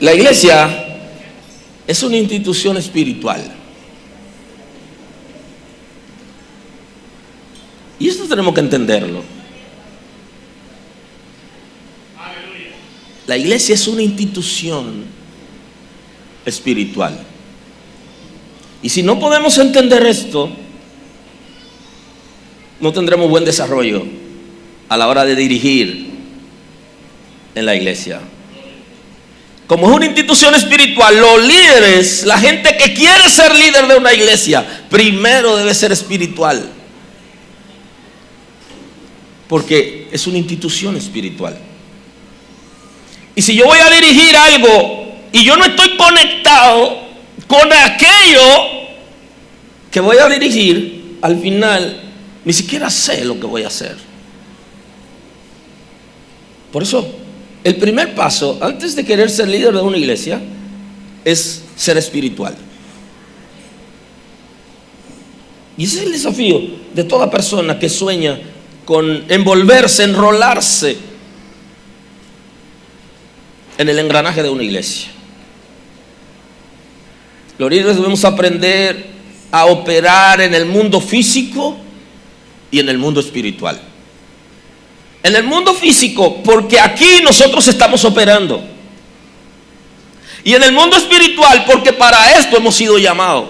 La iglesia es una institución espiritual. Y esto tenemos que entenderlo. La iglesia es una institución espiritual. Y si no podemos entender esto, no tendremos buen desarrollo a la hora de dirigir en la iglesia. Como es una institución espiritual, los líderes, la gente que quiere ser líder de una iglesia, primero debe ser espiritual. Porque es una institución espiritual. Y si yo voy a dirigir algo y yo no estoy conectado con aquello que voy a dirigir, al final ni siquiera sé lo que voy a hacer. Por eso, el primer paso, antes de querer ser líder de una iglesia, es ser espiritual. Y ese es el desafío de toda persona que sueña con envolverse, enrolarse en el engranaje de una iglesia. Los líderes debemos aprender a operar en el mundo físico y en el mundo espiritual. En el mundo físico, porque aquí nosotros estamos operando. Y en el mundo espiritual, porque para esto hemos sido llamados.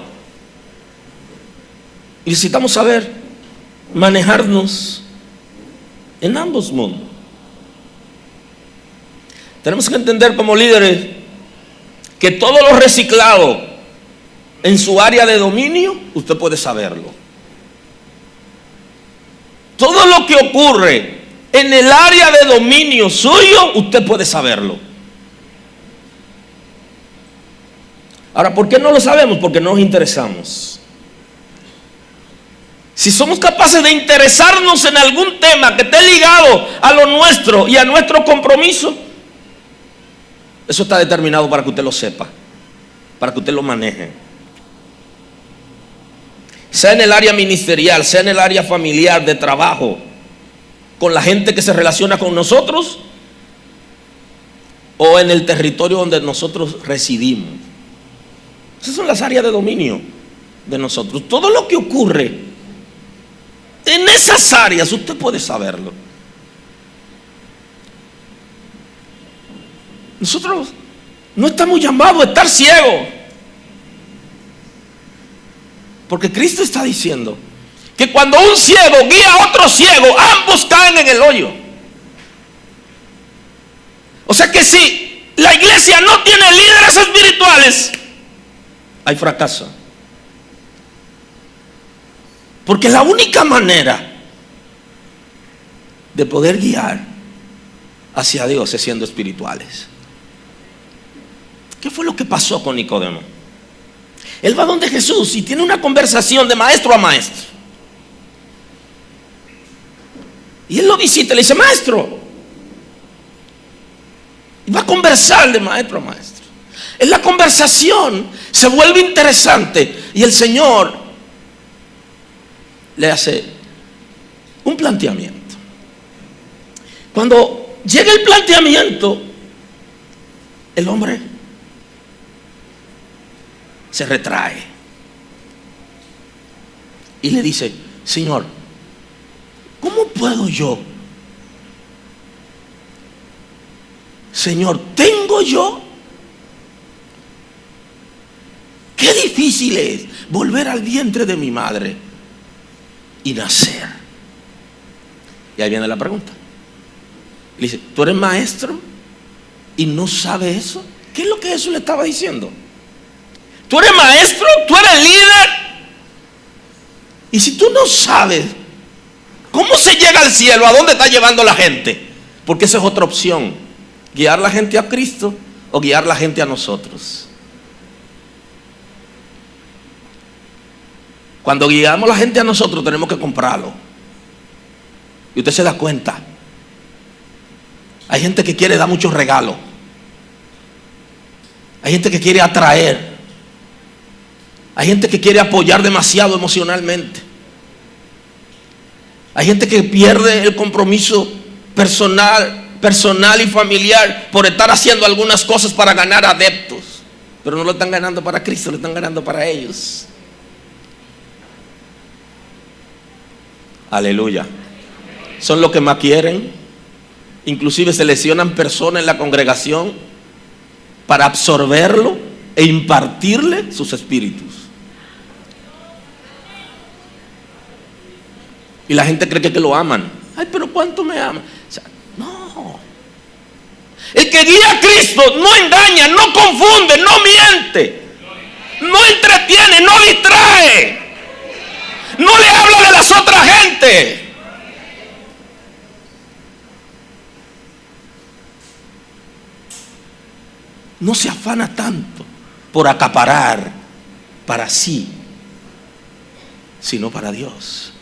Y necesitamos saber manejarnos en ambos mundos. Tenemos que entender como líderes que todo lo reciclado en su área de dominio, usted puede saberlo. Todo lo que ocurre en el área de dominio suyo, usted puede saberlo. Ahora, ¿por qué no lo sabemos? Porque no nos interesamos. Si somos capaces de interesarnos en algún tema que esté ligado a lo nuestro y a nuestro compromiso, eso está determinado para que usted lo sepa, para que usted lo maneje. Sea en el área ministerial, sea en el área familiar, de trabajo, con la gente que se relaciona con nosotros, o en el territorio donde nosotros residimos. Esas son las áreas de dominio de nosotros. Todo lo que ocurre en esas áreas usted puede saberlo. Nosotros no estamos llamados a estar ciegos, porque Cristo está diciendo que cuando un ciego guía a otro ciego, ambos caen en el hoyo. O sea que si la iglesia no tiene líderes espirituales, hay fracaso. Porque la única manera de poder guiar hacia Dios es siendo espirituales. ¿Qué fue lo que pasó con Nicodemo? Él va donde Jesús y tiene una conversación de maestro a maestro. Y él lo visita y le dice: maestro. Y va a conversar de maestro a maestro. En la conversación se vuelve interesante y el Señor le hace un planteamiento. Cuando llega el planteamiento, el hombre se retrae y le dice: Señor, ¿cómo puedo yo? Señor, ¿tengo yo? Qué difícil es volver al vientre de mi madre y nacer. Y ahí viene la pregunta. Le dice: ¿tú eres maestro y no sabes eso? ¿Qué es lo que Jesús le estaba diciendo? Tú eres maestro, tú eres líder, y si tú no sabes cómo se llega al cielo, ¿a dónde está llevando la gente? Porque esa es otra opción: guiar la gente a Cristo o guiar la gente a nosotros. Cuando guiamos a la gente a nosotros, tenemos que comprarlo. Y usted se da cuenta. Hay gente que quiere dar muchos regalos. Hay gente que quiere atraer. Hay gente que quiere apoyar demasiado emocionalmente. Hay gente que pierde el compromiso personal personal y familiar por estar haciendo algunas cosas para ganar adeptos, pero no lo están ganando para Cristo, lo están ganando para ellos. Aleluya. Son los que más quieren. Inclusive seleccionan personas en la congregación para absorberlo e impartirle sus espíritus. Y la gente cree que lo aman. Ay, pero ¿cuánto me aman? O sea, no. El que guía a Cristo no engaña, no confunde, no miente, no entretiene, no distrae, no le habla de las otras gentes. No se afana tanto por acaparar para sí, sino para Dios.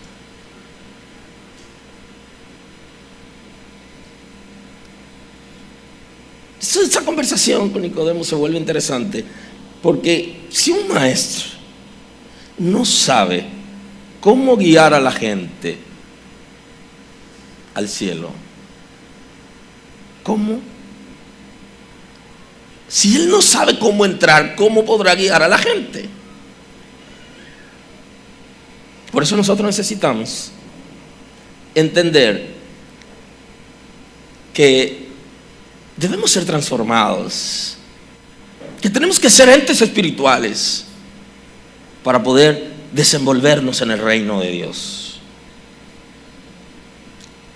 Esa conversación con Nicodemo se vuelve interesante, porque si un maestro no sabe cómo guiar a la gente al cielo, ¿cómo? Si él no sabe cómo entrar, ¿cómo podrá guiar a la gente? Por eso nosotros necesitamos entender que debemos ser transformados, que tenemos que ser entes espirituales para poder desenvolvernos en el reino de Dios.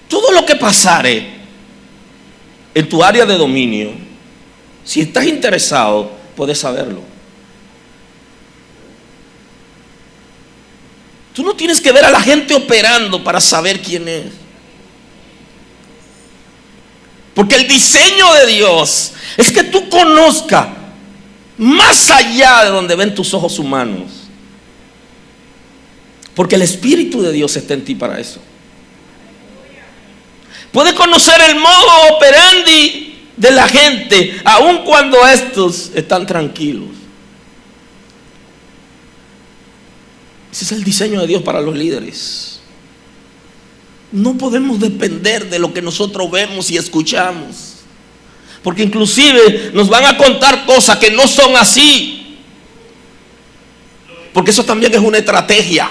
Todo lo que pasare en tu área de dominio, si estás interesado, puedes saberlo. Tú no tienes que ver a la gente operando para saber quién es. Porque el diseño de Dios es que tú conozcas más allá de donde ven tus ojos humanos. Porque el Espíritu de Dios está en ti para eso. Puedes conocer el modo operandi de la gente, aun cuando estos están tranquilos. Ese es el diseño de Dios para los líderes. No podemos depender de lo que nosotros vemos y escuchamos, porque inclusive nos van a contar cosas que no son así, porque eso también es una estrategia.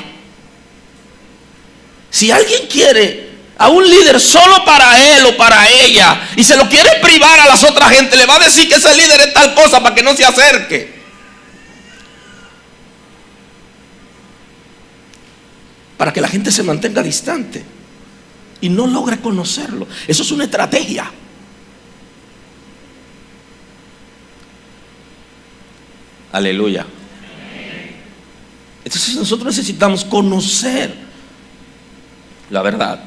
Si alguien quiere a un líder solo para él o para ella y se lo quiere privar a las otras gente, le va a decir que ese líder es tal cosa para que no se acerque, para que la gente se mantenga distante y no logre conocerlo. Eso es una estrategia. Aleluya. Entonces nosotros necesitamos conocer la verdad,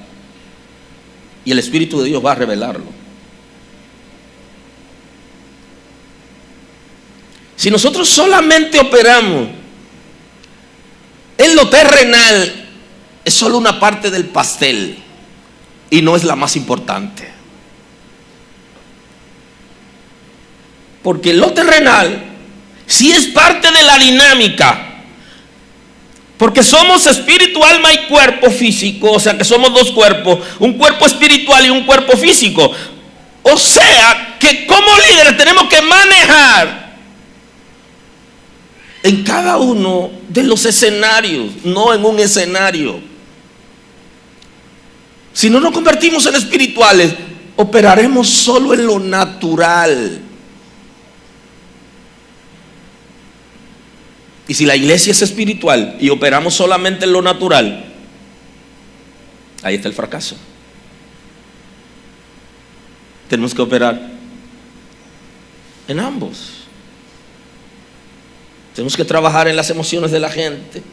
y el Espíritu de Dios va a revelarlo. Si nosotros solamente operamos en lo terrenal, es solo una parte del pastel y no es la más importante. Porque lo terrenal sí es parte de la dinámica, porque somos espíritu, alma y cuerpo físico. O sea que somos dos cuerpos, un cuerpo espiritual y un cuerpo físico. O sea que como líderes tenemos que manejar en cada uno de los escenarios, no en un escenario. Si no nos convertimos en espirituales, operaremos solo en lo natural. Y si la iglesia es espiritual y operamos solamente en lo natural, ahí está el fracaso. Tenemos que operar en ambos. Tenemos que trabajar en las emociones de la gente.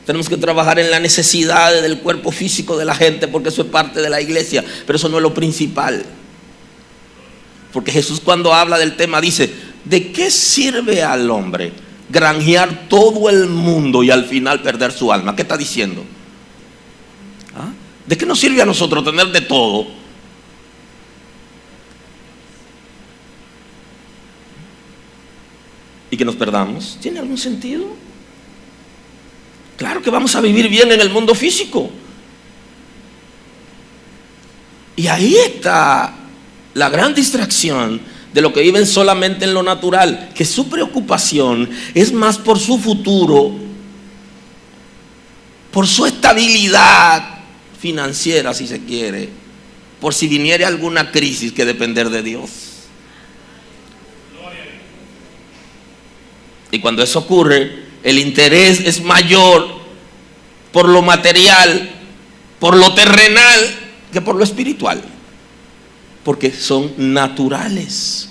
Tenemos que trabajar en las necesidades del cuerpo físico de la gente, porque eso es parte de la iglesia, pero eso no es lo principal. Porque Jesús, cuando habla del tema, dice: ¿de qué sirve al hombre granjear todo el mundo y al final perder su alma? ¿Qué está diciendo? ¿Ah? ¿De qué nos sirve a nosotros tener de todo y que nos perdamos? ¿Tiene algún sentido? Claro que vamos a vivir bien en el mundo físico, y ahí está la gran distracción de lo que viven solamente en lo natural, que su preocupación es más por su futuro, por su estabilidad financiera, si se quiere, por si viniera alguna crisis, que depender de Dios. Y cuando eso ocurre, el interés es mayor por lo material, por lo terrenal, que por lo espiritual, porque son naturales.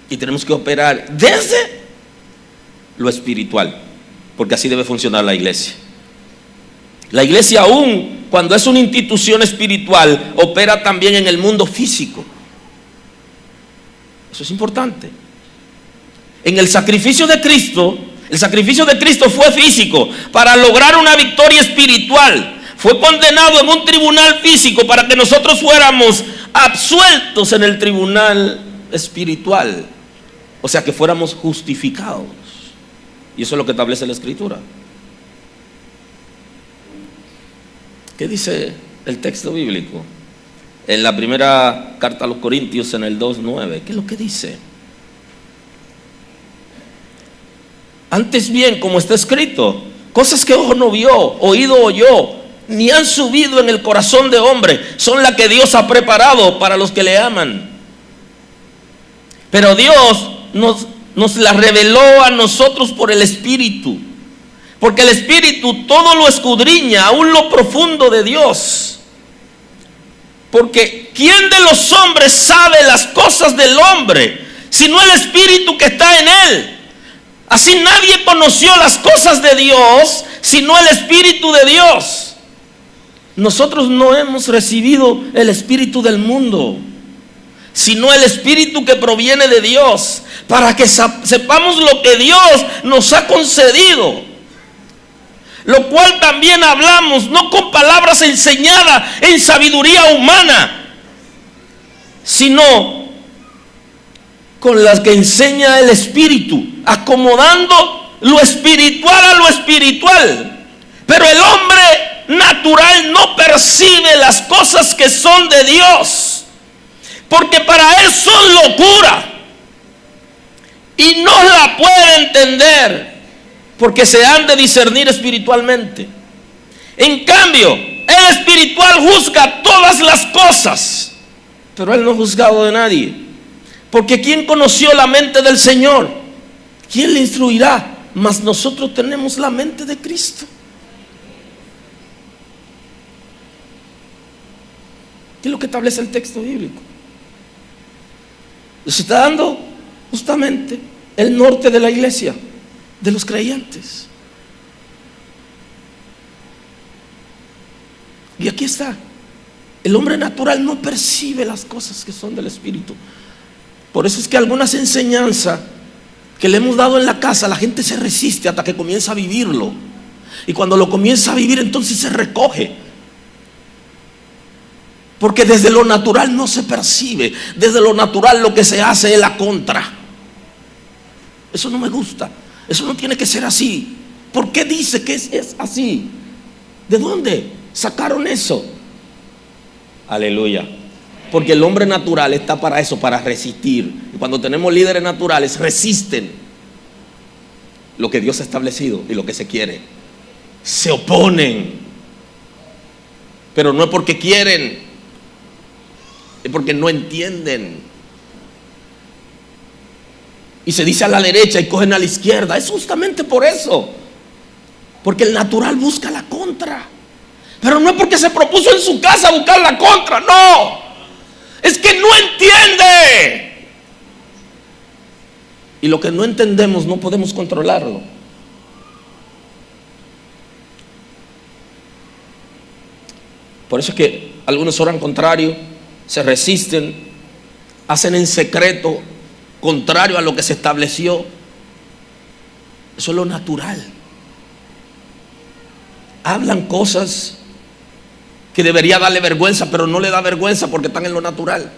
Y tenemos que operar desde lo espiritual, porque así debe funcionar la iglesia. La iglesia, aún cuando es una institución espiritual, opera también en el mundo físico. Eso es importante. En el sacrificio de Cristo fue físico para lograr una victoria espiritual. Fue condenado en un tribunal físico para que nosotros fuéramos absueltos en el tribunal espiritual. O sea, que fuéramos justificados. Y eso es lo que establece la Escritura. ¿Qué dice el texto bíblico? En la primera carta a los Corintios, en el 2:9, ¿qué es lo que dice? Antes bien, como está escrito, cosas que ojo no vio, oído oyó, ni han subido en el corazón de hombre, son las que Dios ha preparado para los que le aman. Pero Dios nos las reveló a nosotros por el Espíritu, porque el Espíritu todo lo escudriña, aún lo profundo de Dios. Porque ¿quién de los hombres sabe las cosas del hombre, sino el Espíritu que está en él? Así nadie conoció las cosas de Dios, sino el Espíritu de Dios. Nosotros no hemos recibido el espíritu del mundo, sino el Espíritu que proviene de Dios, para que sepamos lo que Dios nos ha concedido. Lo cual también hablamos, no con palabras enseñadas en sabiduría humana, sino con las que enseña el Espíritu, acomodando lo espiritual a lo espiritual. Pero el hombre natural no percibe las cosas que son de Dios, porque para él son locura, y no la puede entender, porque se han de discernir espiritualmente. En cambio, el espiritual juzga todas las cosas, pero él no es juzgado de nadie. Porque ¿quién conoció la mente del Señor? ¿Quién le instruirá? Mas nosotros tenemos la mente de Cristo. ¿Qué es lo que establece el texto bíblico? Se está dando justamente el norte de la iglesia, de los creyentes. Y aquí está. El hombre natural no percibe las cosas que son del Espíritu. Por eso es que algunas enseñanzas que le hemos dado en la casa, la gente se resiste hasta que comienza a vivirlo. Y cuando lo comienza a vivir, entonces se recoge. Porque desde lo natural no se percibe. Desde lo natural lo que se hace es la contra. Eso no me gusta. Eso no tiene que ser así. ¿Por qué dice que es así? ¿De dónde sacaron eso? Aleluya. Porque el hombre natural está para eso, para resistir. Y cuando tenemos líderes naturales, resisten lo que Dios ha establecido y lo que se quiere. Se oponen. Pero no es porque quieren, es porque no entienden. Y se dice a la derecha y cogen a la izquierda. Es justamente por eso. Porque el natural busca la contra. Pero no es porque se propuso en su casa buscar la contra, no. Es que no entiende. Y lo que no entendemos no podemos controlarlo. Por eso es que algunos oran contrario, se resisten, hacen en secreto, contrario a lo que se estableció. Eso es lo natural. Hablan cosas que debería darle vergüenza, pero no le da vergüenza porque están en lo natural.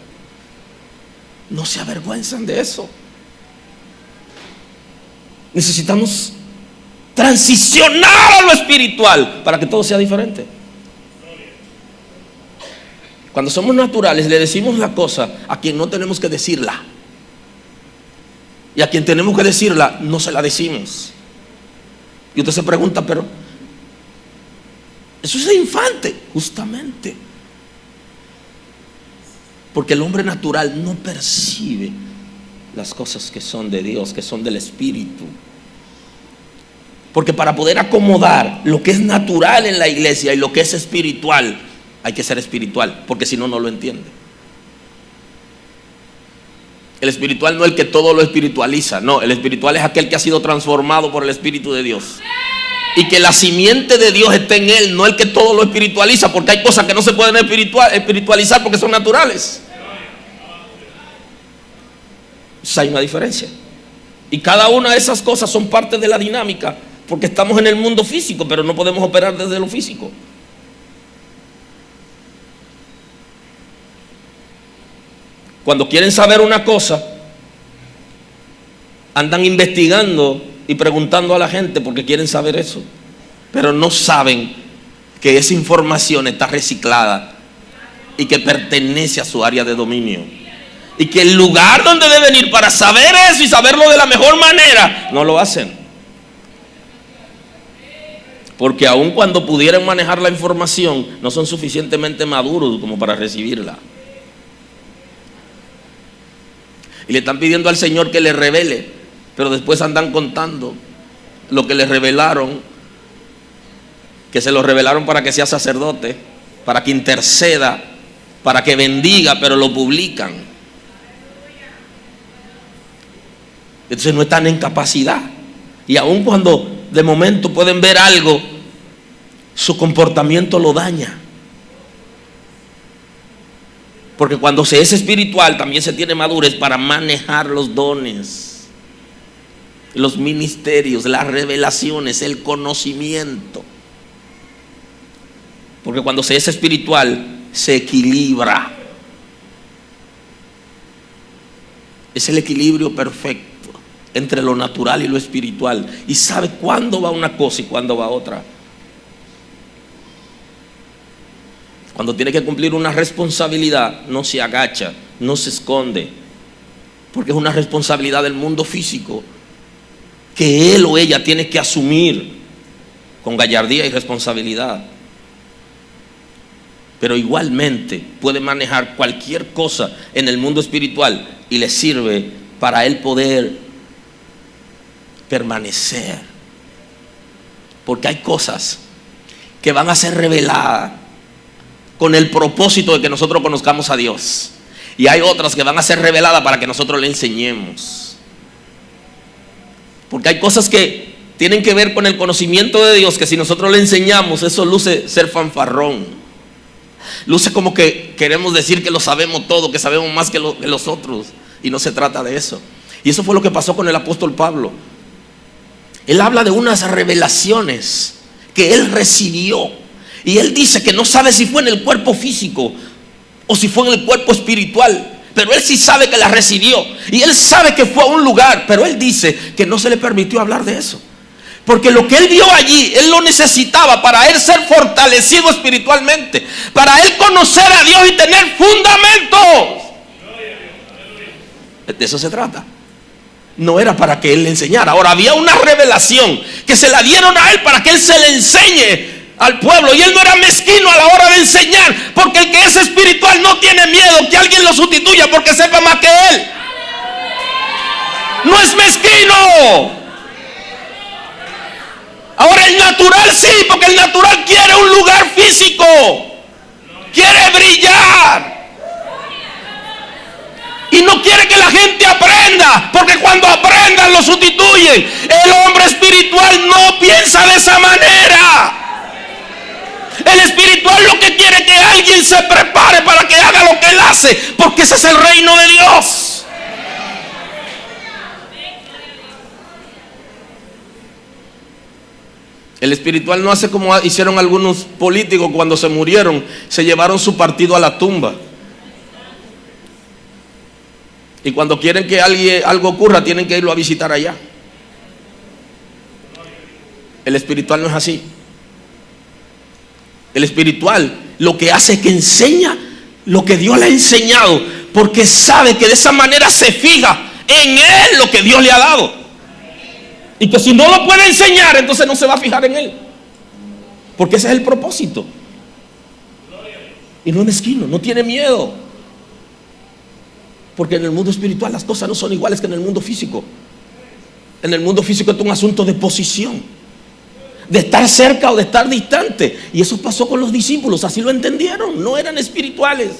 No se avergüenzan de eso. Necesitamos transicionar a lo espiritual para que todo sea diferente. Cuando somos naturales le decimos la cosa a quien no tenemos que decirla. Y a quien tenemos que decirla no se la decimos. Y usted se pregunta, pero eso es de infante. Justamente porque el hombre natural no percibe las cosas que son de Dios, que son del Espíritu. Porque para poder acomodar lo que es natural en la iglesia y lo que es espiritual, hay que ser espiritual, porque si no, no lo entiende. El espiritual no es el que todo lo espiritualiza, no, el espiritual es aquel que ha sido transformado por el Espíritu de Dios. Y que la simiente de Dios esté en él, no el que todo lo espiritualiza, porque hay cosas que no se pueden espiritualizar porque son naturales. Entonces hay una diferencia. Y cada una de esas cosas son parte de la dinámica, porque estamos en el mundo físico, pero no podemos operar desde lo físico. Cuando quieren saber una cosa, andan investigando y preguntando a la gente porque quieren saber eso, pero no saben que esa información está reciclada y que pertenece a su área de dominio, y que el lugar donde deben ir para saber eso y saberlo de la mejor manera, no lo hacen. Porque aun cuando pudieran manejar la información, no son suficientemente maduros como para recibirla. Y le están pidiendo al Señor que le revele, pero después andan contando lo que le revelaron, que se lo revelaron para que sea sacerdote, para que interceda, para que bendiga, pero lo publican. Entonces no están en capacidad. Y aun cuando de momento pueden ver algo, su comportamiento lo daña. Porque cuando se es espiritual también se tiene madurez para manejar los dones, los ministerios, las revelaciones, el conocimiento. Porque cuando se es espiritual se equilibra. Es el equilibrio perfecto entre lo natural y lo espiritual. Y sabe cuándo va una cosa y cuándo va otra. Cuando tiene que cumplir una responsabilidad, no se agacha, no se esconde, porque es una responsabilidad del mundo físico que él o ella tiene que asumir con gallardía y responsabilidad. Pero igualmente puede manejar cualquier cosa en el mundo espiritual y le sirve para él poder permanecer. Porque hay cosas que van a ser reveladas con el propósito de que nosotros conozcamos a Dios, y hay otras que van a ser reveladas para que nosotros le enseñemos. Porque hay cosas que tienen que ver con el conocimiento de Dios, que si nosotros le enseñamos, eso luce ser fanfarrón, luce como que queremos decir que lo sabemos todo, que sabemos más que los otros, y no se trata de eso. Y eso fue lo que pasó con el apóstol Pablo. Él habla de unas revelaciones que él recibió, y él dice que no sabe si fue en el cuerpo físico o si fue en el cuerpo espiritual, pero él sí sabe que la recibió, y él sabe que fue a un lugar, pero él dice que no se le permitió hablar de eso, porque lo que él vio allí, él lo necesitaba para él ser fortalecido espiritualmente, para él conocer a Dios y tener fundamentos. De eso se trata. No era para que él le enseñara. Ahora había una revelación que se la dieron a él para que él se le enseñe al pueblo, y él no era mezquino a la hora de enseñar, porque el que es espiritual no tiene miedo que alguien lo sustituya porque sepa más que él. No es mezquino. Ahora el natural sí, porque el natural quiere un lugar físico, quiere brillar y no quiere que la gente aprenda, porque cuando aprendan lo sustituyen. El hombre espiritual no piensa de esa manera. El espiritual lo que quiere es que alguien se prepare para que haga lo que él hace, porque ese es el reino de Dios. El espiritual no hace como hicieron algunos políticos cuando se murieron, se llevaron su partido a la tumba. Y cuando quieren que algo ocurra, tienen que irlo a visitar allá. El espiritual no es así. El espiritual lo que hace es que enseña lo que Dios le ha enseñado, porque sabe que de esa manera se fija en él lo que Dios le ha dado. Y que si no lo puede enseñar, entonces no se va a fijar en él, porque ese es el propósito. Y no es mezquino, no tiene miedo, porque en el mundo espiritual las cosas no son iguales que en el mundo físico. En el mundo físico es un asunto de posición, de estar cerca o de estar distante. Y eso pasó con los discípulos, así lo entendieron, no eran espirituales.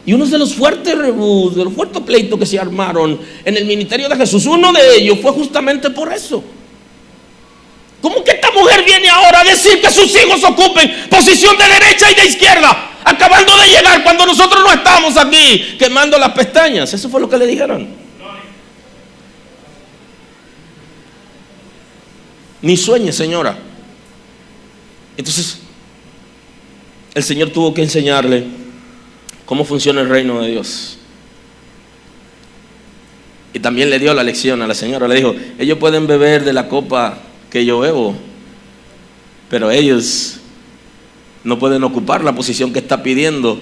Y uno de los fuertes rebús, de los fuertes pleitos que se armaron en el ministerio de Jesús, uno de ellos fue justamente por eso. ¿Cómo que esta mujer viene ahora a decir que sus hijos ocupen posición de derecha y de izquierda, acabando de llegar, cuando nosotros no estamos aquí quemando las pestañas? Eso fue lo que le dijeron. Ni sueñe, señora. Entonces el Señor tuvo que enseñarle cómo funciona el reino de Dios. Y también le dio la lección a la señora. Le dijo: ellos pueden beber de la copa que yo bebo, pero ellos no pueden ocupar la posición que está pidiendo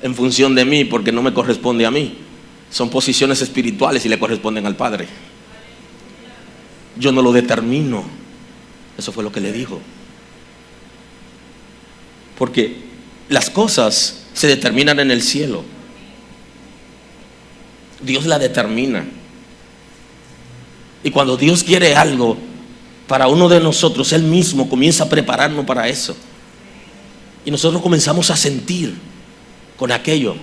en función de mí, porque no me corresponde a mí. Son posiciones espirituales y le corresponden al Padre. Yo no lo determino. Eso fue lo que le dijo. Porque las cosas se determinan en el cielo. Dios la determina. Y cuando Dios quiere algo para uno de nosotros, Él mismo comienza a prepararnos para eso. Y nosotros comenzamos a sentir con aquello.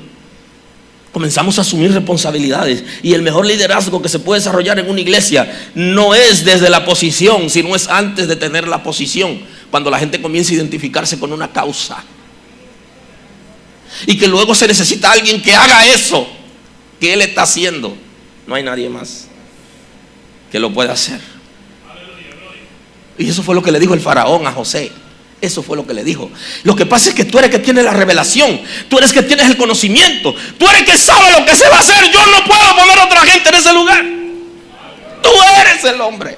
Comenzamos a asumir responsabilidades. Y el mejor liderazgo que se puede desarrollar en una iglesia no es desde la posición, sino es antes de tener la posición. Cuando la gente comienza a identificarse con una causa. Y que luego se necesita alguien que haga eso que él está haciendo. No hay nadie más que lo pueda hacer. Y eso fue lo que le dijo el faraón a José. Eso fue lo que le dijo. Lo que pasa es que tú eres que tienes la revelación, tú eres que tienes el conocimiento, tú eres que sabe lo que se va a hacer. Yo no puedo poner a otra gente en ese lugar. Tú eres el hombre.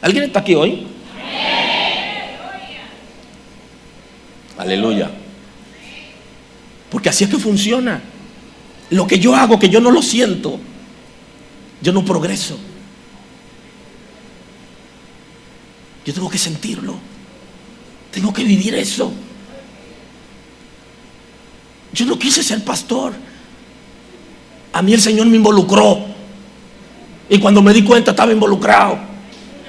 ¿Alguien está aquí hoy? Aleluya. Porque así es que funciona. Lo que yo hago, que yo no lo siento, yo no progreso. Yo tengo que sentirlo. Tengo que vivir eso. Yo no quise ser pastor. A mí el Señor me involucró. Y cuando me di cuenta estaba involucrado.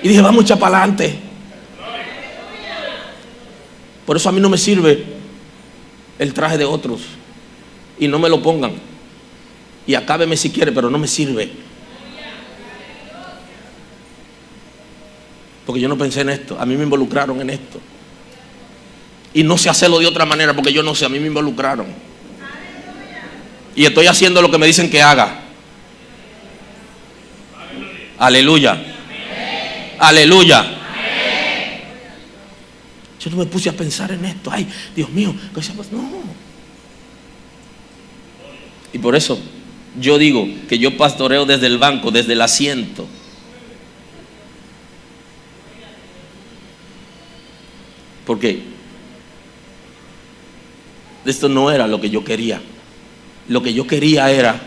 Y dije: vamos a echar para adelante. Por eso a mí no me sirve el traje de otros. Y no me lo pongan. Y acábeme si quiere, pero no me sirve. Porque yo no pensé en esto. A mí me involucraron en esto. Y no sé hacerlo de otra manera, porque yo no sé. A mí me involucraron. Y estoy haciendo lo que me dicen que haga. Aleluya. Aleluya. Yo no me puse a pensar en esto. Ay, Dios mío, no. Y por eso yo digo que yo pastoreo desde el banco, desde el asiento. Porque esto no era lo que yo quería. Lo que yo quería era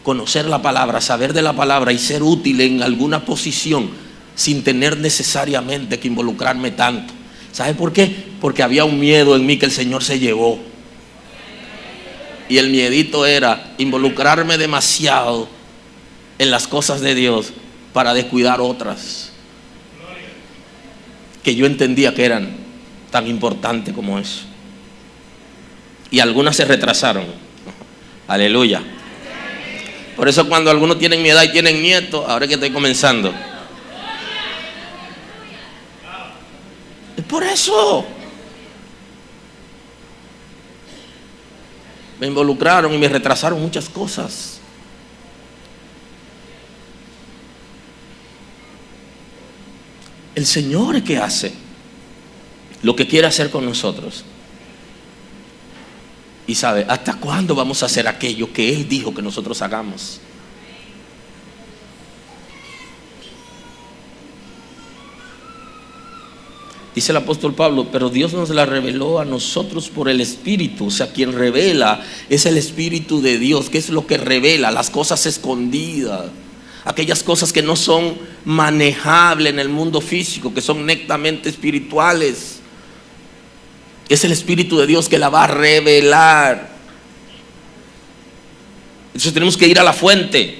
conocer la palabra, saber de la palabra y ser útil en alguna posición sin tener necesariamente que involucrarme tanto. ¿Sabe por qué? Porque había un miedo en mí que el Señor se llevó. Y el miedito era involucrarme demasiado en las cosas de Dios para descuidar otras que yo entendía que eran tan importantes como eso. Y algunas se retrasaron. Aleluya. Por eso cuando algunos tienen mi edad y tienen nietos, ahora que estoy comenzando, es por eso. Me involucraron y me retrasaron muchas cosas. El Señor es que hace lo que quiere hacer con nosotros. Y sabe hasta cuándo vamos a hacer aquello que Él dijo que nosotros hagamos. Dice el apóstol Pablo, pero Dios nos la reveló a nosotros por el Espíritu. O sea, quien revela es el Espíritu de Dios. ¿Qué es lo que revela? Las cosas escondidas, aquellas cosas que no son manejables en el mundo físico, que son netamente espirituales. Es el Espíritu de Dios que la va a revelar. Entonces tenemos que ir a la fuente.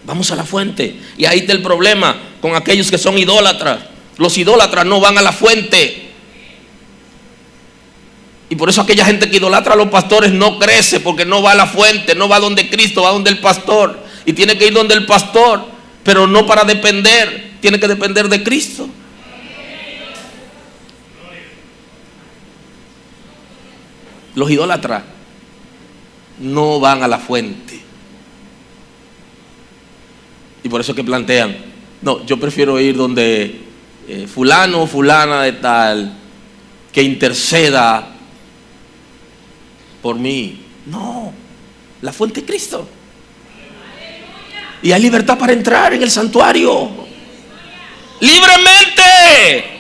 Vamos a la fuente. Y ahí está el problema con aquellos que son idólatras. Los idólatras no van a la fuente. Y por eso aquella gente que idolatra a los pastores no crece, porque no va a la fuente, no va donde Cristo, va donde el pastor. Y tiene que ir donde el pastor, pero no para depender, tiene que depender de Cristo. Los idólatras no van a la fuente. Y por eso que plantean, no, yo prefiero ir donde fulano o fulana de tal, que interceda por mí. No, la fuente es Cristo. Y hay libertad para entrar en el santuario libremente.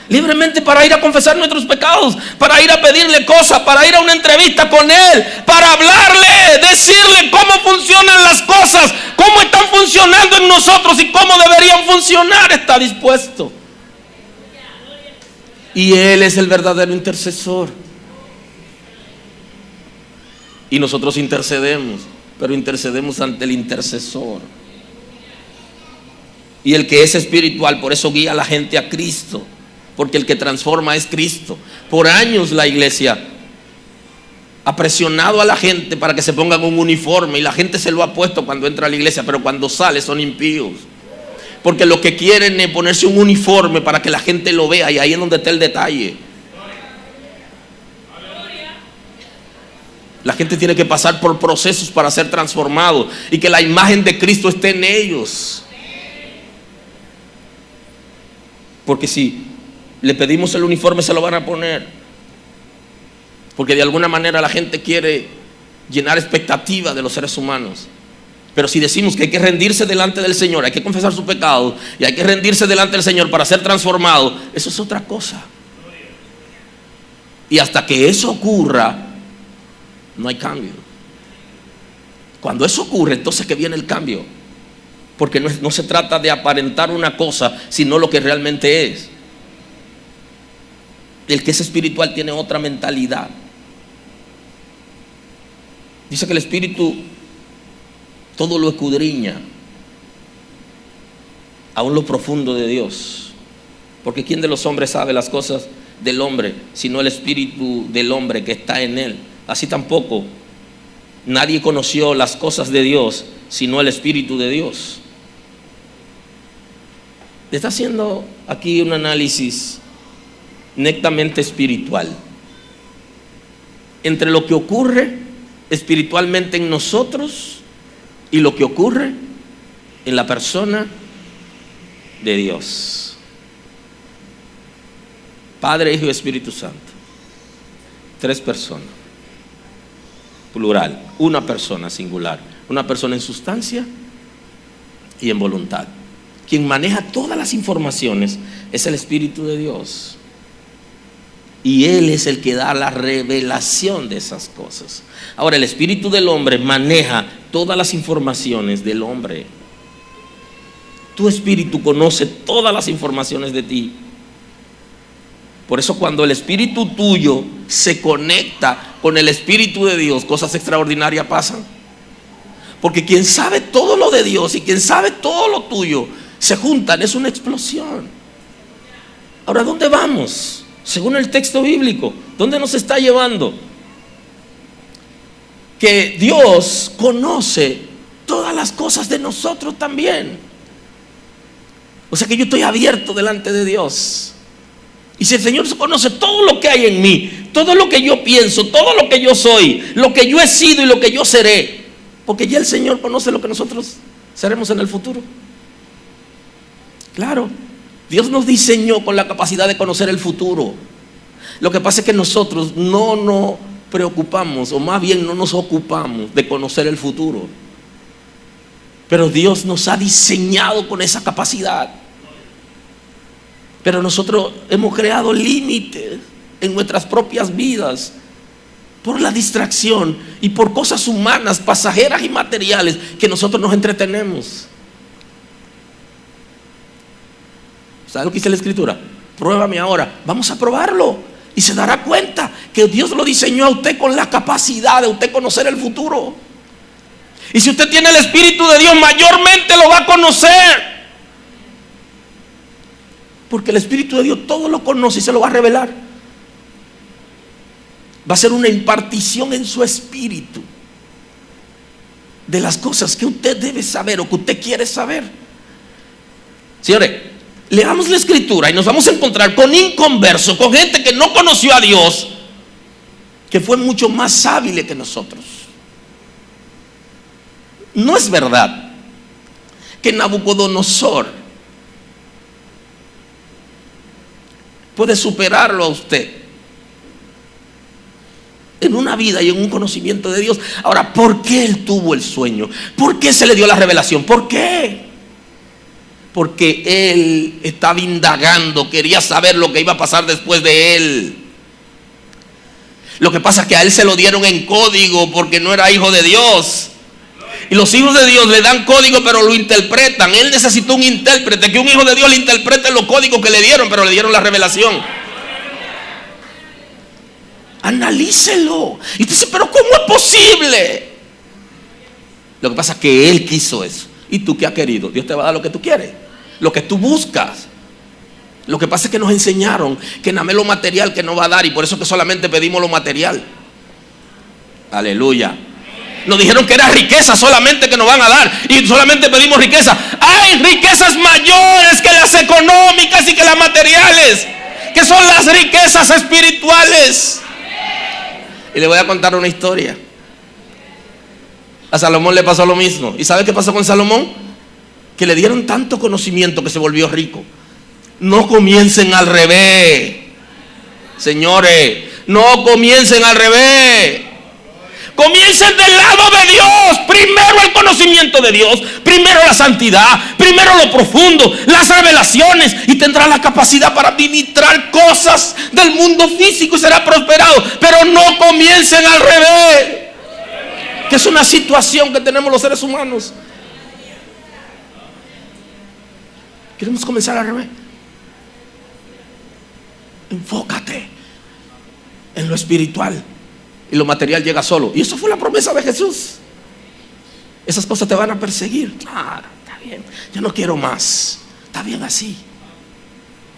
Libremente para ir a confesar nuestros pecados, para ir a pedirle cosas, para ir a una entrevista con Él, para hablarle, decirle cómo funcionan las cosas, cómo están funcionando en nosotros y cómo deberían funcionar. Está dispuesto. Y Él es el verdadero intercesor. Y nosotros intercedemos, pero intercedemos ante el intercesor. Y el que es espiritual, por eso guía a la gente a Cristo. Porque el que transforma es Cristo. Por años la iglesia ha presionado a la gente para que se pongan un uniforme, y la gente se lo ha puesto cuando entra a la iglesia, pero cuando sale son impíos. Porque lo que quieren es ponerse un uniforme para que la gente lo vea, y ahí es donde está el detalle. La gente tiene que pasar por procesos para ser transformado y que la imagen de Cristo esté en ellos. Porque si le pedimos el uniforme, se lo van a poner. Porque de alguna manera la gente quiere llenar expectativas de los seres humanos. Pero si decimos que hay que rendirse delante del Señor, hay que confesar su pecado y hay que rendirse delante del Señor para ser transformado, eso es otra cosa. Y hasta que eso ocurra, no hay cambio. Cuando eso ocurre, entonces que viene el cambio. Porque no se trata de aparentar una cosa, sino lo que realmente es. El que es espiritual tiene otra mentalidad. Dice que el Espíritu todo lo escudriña, aún lo profundo de Dios. Porque ¿quién de los hombres sabe las cosas del hombre, sino el Espíritu del hombre que está en él? Así tampoco nadie conoció las cosas de Dios, sino el Espíritu de Dios. Está haciendo aquí un análisis netamente espiritual entre lo que ocurre espiritualmente en nosotros y lo que ocurre en la persona de Dios. Padre, Hijo y Espíritu Santo. Tres personas, plural. Una persona singular. Una persona en sustancia y en voluntad. Quien maneja todas las informaciones es el Espíritu de Dios. Y Él es el que da la revelación de esas cosas. Ahora, el espíritu del hombre maneja todas las informaciones del hombre. Tu espíritu conoce todas las informaciones de ti. Por eso cuando el espíritu tuyo se conecta con el Espíritu de Dios, cosas extraordinarias pasan. Porque quien sabe todo lo de Dios y quien sabe todo lo tuyo se juntan, es una explosión. Ahora, ¿dónde vamos? Según el texto bíblico, ¿dónde nos está llevando? Que Dios conoce todas las cosas de nosotros también. O sea que yo estoy abierto delante de Dios. Y si el Señor conoce todo lo que hay en mí, todo lo que yo pienso, todo lo que yo soy, lo que yo he sido y lo que yo seré, porque ya el Señor conoce lo que nosotros seremos en el futuro. Claro. Dios nos diseñó con la capacidad de conocer el futuro. Lo que pasa es que nosotros no nos preocupamos, o más bien no nos ocupamos de conocer el futuro. Pero Dios nos ha diseñado con esa capacidad. Pero nosotros hemos creado límites en nuestras propias vidas por la distracción y por cosas humanas, pasajeras y materiales que nosotros nos entretenemos. ¿Sabe lo que dice la Escritura? Pruébame ahora. Vamos a probarlo y se dará cuenta que Dios lo diseñó a usted con la capacidad de usted conocer el futuro. Y si usted tiene el Espíritu de Dios, mayormente lo va a conocer, porque el Espíritu de Dios todo lo conoce y se lo va a revelar. Va a ser una impartición en su espíritu de las cosas que usted debe saber o que usted quiere saber. Señores, leamos la Escritura y nos vamos a encontrar con inconversos, con gente que no conoció a Dios, que fue mucho más hábil que nosotros. No es verdad que Nabucodonosor puede superarlo a usted en una vida y en un conocimiento de Dios. Ahora, ¿por qué él tuvo el sueño? ¿Por qué se le dio la revelación? ¿Por qué? Porque él estaba indagando, quería saber lo que iba a pasar después de él. Lo que pasa es que a él se lo dieron en código porque no era hijo de Dios. Y los hijos de Dios le dan código, pero lo interpretan. Él necesitó un intérprete, que un hijo de Dios le interprete los códigos que le dieron, pero le dieron la revelación. Analícelo. Y dice, pero ¿cómo es posible? Lo que pasa es que él quiso eso. ¿Y tú qué has querido? Dios te va a dar lo que tú quieres, lo que tú buscas. Lo que pasa es que nos enseñaron que nada más lo material que nos va a dar, y por eso que solamente pedimos lo material. Aleluya. Nos dijeron que era riqueza solamente que nos van a dar, y solamente pedimos riqueza. Hay riquezas mayores que las económicas y que las materiales, que son las riquezas espirituales. Y le voy a contar una historia. A Salomón le pasó lo mismo. ¿Y sabe qué pasó con Salomón? Que le dieron tanto conocimiento que se volvió rico. No comiencen al revés, señores. No comiencen al revés. Comiencen del lado de Dios. Primero el conocimiento de Dios, primero la santidad, primero lo profundo, las revelaciones, y tendrá la capacidad para administrar cosas del mundo físico y será prosperado. Pero no comiencen al revés, que es una situación que tenemos los seres humanos. Queremos comenzar al revés. Enfócate en lo espiritual y lo material llega solo. Y eso fue la promesa de Jesús. Esas cosas te van a perseguir. Claro, está bien, yo no quiero más. Está bien así.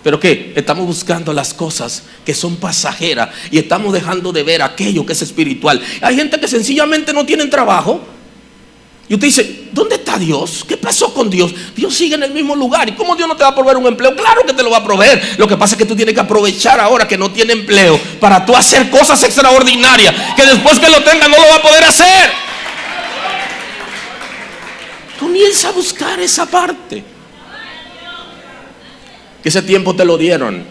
¿Pero qué? Estamos buscando las cosas que son pasajeras y estamos dejando de ver aquello que es espiritual. Hay gente que sencillamente no tienen trabajo. Y usted dice, ¿dónde está Dios? ¿Qué pasó con Dios? Dios sigue en el mismo lugar. ¿Y cómo Dios no te va a proveer un empleo? Claro que te lo va a proveer. Lo que pasa es que tú tienes que aprovechar ahora que no tiene empleo para tú hacer cosas extraordinarias, que después que lo tenga no lo va a poder hacer. Comienza a buscar esa parte. Que ese tiempo te lo dieron.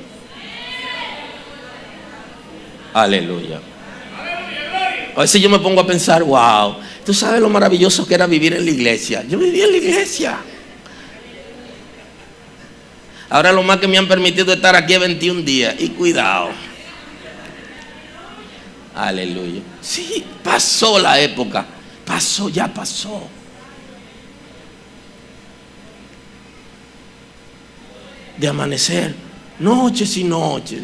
Aleluya. A veces yo me pongo a pensar, wow, tú sabes lo maravilloso que era vivir en la iglesia. Yo viví en la iglesia. Ahora lo más que me han permitido estar aquí es 21 días. Y cuidado. Aleluya. Sí, pasó la época. Pasó, ya pasó. De amanecer noches y noches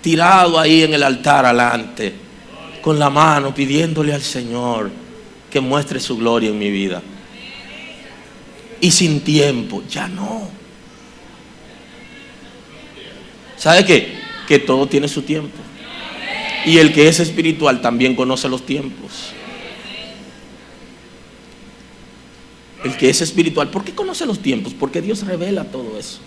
tirado ahí en el altar alante, con la mano pidiéndole al Señor que muestre su gloria en mi vida. Y sin tiempo, ya no. ¿Sabe qué? Que todo tiene su tiempo. Y el que es espiritual también conoce los tiempos. El que es espiritual, ¿por qué conoce los tiempos? Porque Dios revela todo eso.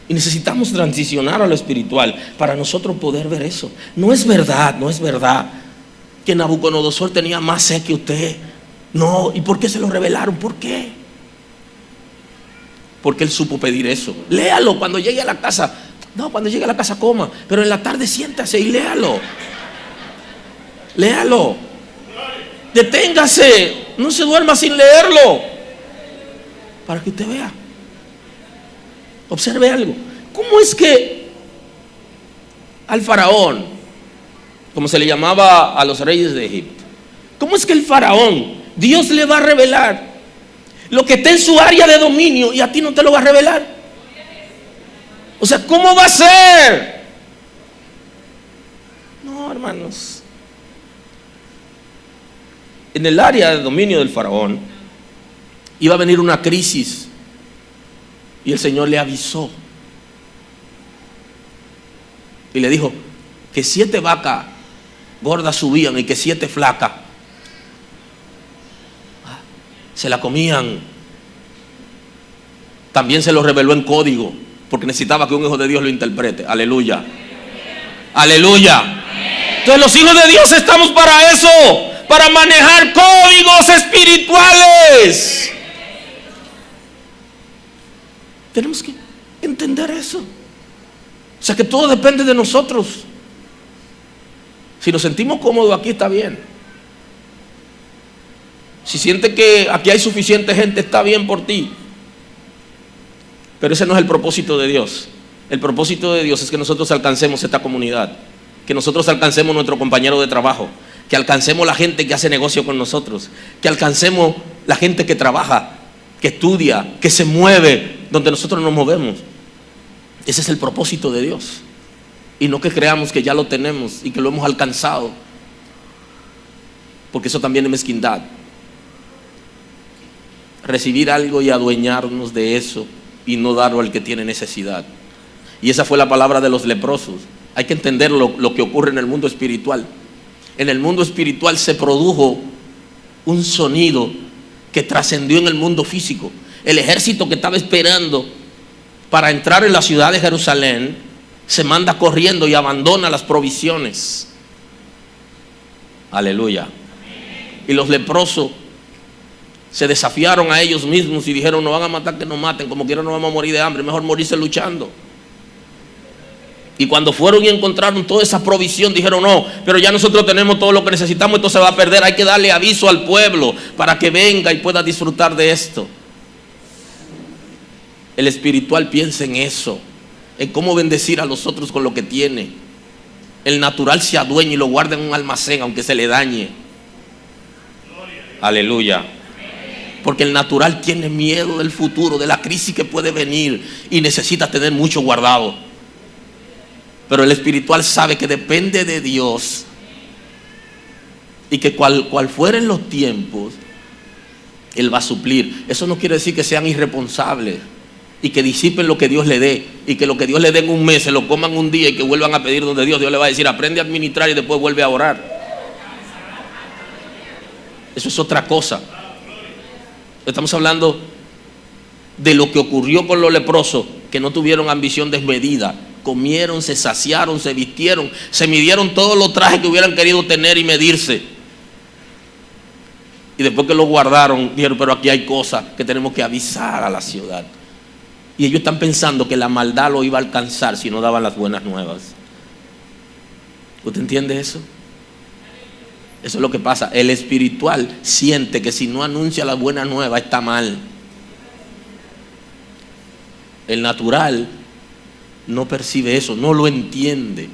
Y necesitamos transicionar a lo espiritual para nosotros poder ver eso. No es verdad que Nabucodonosor tenía más sed que usted. No, ¿y por qué se lo revelaron? ¿Por qué? Porque él supo pedir eso. Léalo cuando llegue a la casa. No, cuando llegue a la casa coma, pero en la tarde siéntase y léalo. Léalo. Deténgase, no se duerma sin leerlo, para que usted vea. Observe algo. ¿Cómo es que al faraón, como se le llamaba a los reyes de Egipto, cómo es que el faraón, Dios le va a revelar lo que está en su área de dominio y a ti no te lo va a revelar? O sea, ¿cómo va a ser? No, hermanos. En el área de dominio del faraón iba a venir una crisis y el Señor le avisó y le dijo que 7 vacas gordas subían y que 7 flacas se la comían. También se lo reveló en código porque necesitaba que un hijo de Dios lo interprete. Aleluya, aleluya. Entonces los hijos de Dios estamos para eso, para manejar códigos espirituales. Tenemos que entender eso. O sea que todo depende de nosotros. Si nos sentimos cómodos aquí, está bien. Si sientes que aquí hay suficiente gente, está bien por ti. Pero ese no es el propósito de Dios. El propósito de Dios es que nosotros alcancemos esta comunidad, que nosotros alcancemos nuestro compañero de trabajo, que alcancemos la gente que hace negocio con nosotros, que alcancemos la gente que trabaja, que estudia, que se mueve donde nosotros nos movemos. Ese es el propósito de Dios. Y no que creamos que ya lo tenemos y que lo hemos alcanzado, porque eso también es mezquindad. Recibir algo y adueñarnos de eso y no darlo al que tiene necesidad. Y esa fue la palabra de los leprosos. Hay que entender lo que ocurre en el mundo espiritual. En el mundo espiritual se produjo un sonido que trascendió en el mundo físico. El ejército que estaba esperando para entrar en la ciudad de Jerusalén se manda corriendo y abandona las provisiones. Aleluya. Y los leprosos se desafiaron a ellos mismos y dijeron: nos van a matar, que nos maten, como quiera no vamos a morir de hambre, mejor morirse luchando. Y cuando fueron y encontraron toda esa provisión, dijeron: no, pero ya nosotros tenemos todo lo que necesitamos, esto se va a perder, hay que darle aviso al pueblo para que venga y pueda disfrutar de esto. El espiritual piensa en eso, en cómo bendecir a los otros con lo que tiene. El natural se adueña y lo guarda en un almacén aunque se le dañe. Aleluya. Porque el natural tiene miedo del futuro, de la crisis que puede venir, y necesita tener mucho guardado. Pero el espiritual sabe que depende de Dios y que cual fueren los tiempos, Él va a suplir. Eso no quiere decir que sean irresponsables y que disipen lo que Dios le dé, y que lo que Dios le dé en un mes se lo coman un día y que vuelvan a pedir donde Dios le va a decir: aprende a administrar y después vuelve a orar. Eso es otra cosa. Estamos hablando de lo que ocurrió con los leprosos, que no tuvieron ambición desmedida. Comieron, se saciaron, se vistieron, se midieron todos los trajes que hubieran querido tener y medirse. Y después que lo guardaron, dijeron: pero aquí hay cosas que tenemos que avisar a la ciudad. Y ellos están pensando que la maldad lo iba a alcanzar si no daban las buenas nuevas. ¿Usted entiende eso? Eso es lo que pasa. El espiritual siente que si no anuncia la buena nueva está mal. El natural no percibe eso, no lo entiende,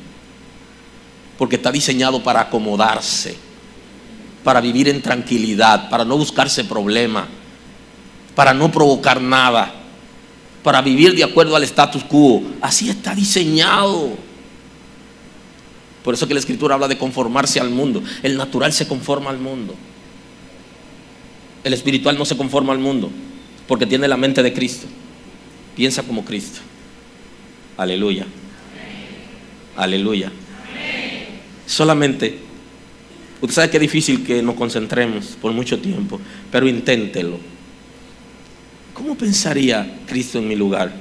porque está diseñado para acomodarse, para vivir en tranquilidad, para no buscarse problemas, para no provocar nada, para vivir de acuerdo al status quo. Así está diseñado. Por eso que la Escritura habla de conformarse al mundo. El natural se conforma al mundo. El espiritual no se conforma al mundo, porque tiene la mente de Cristo. Piensa como Cristo. Aleluya. Aleluya. Solamente, usted sabe que es difícil que nos concentremos por mucho tiempo, pero inténtelo. ¿Cómo pensaría Cristo en mi lugar?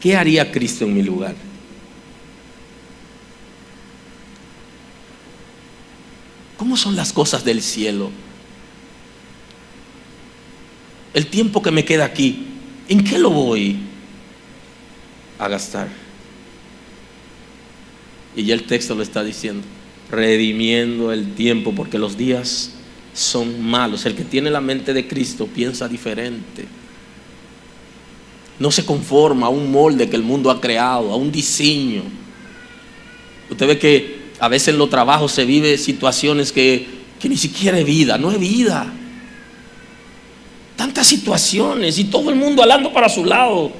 ¿Qué haría Cristo en mi lugar? ¿Cómo son las cosas del cielo? El tiempo que me queda aquí, ¿en qué lo voy a gastar? Y ya el texto lo está diciendo: redimiendo el tiempo, porque los días son malos. El que tiene la mente de Cristo piensa diferente. no se conforma a un molde que el mundo ha creado, a un diseño. Usted ve que a veces en los trabajos se vive situaciones que ni siquiera es vida, no es vida. Tantas situaciones y todo el mundo hablando para su lado.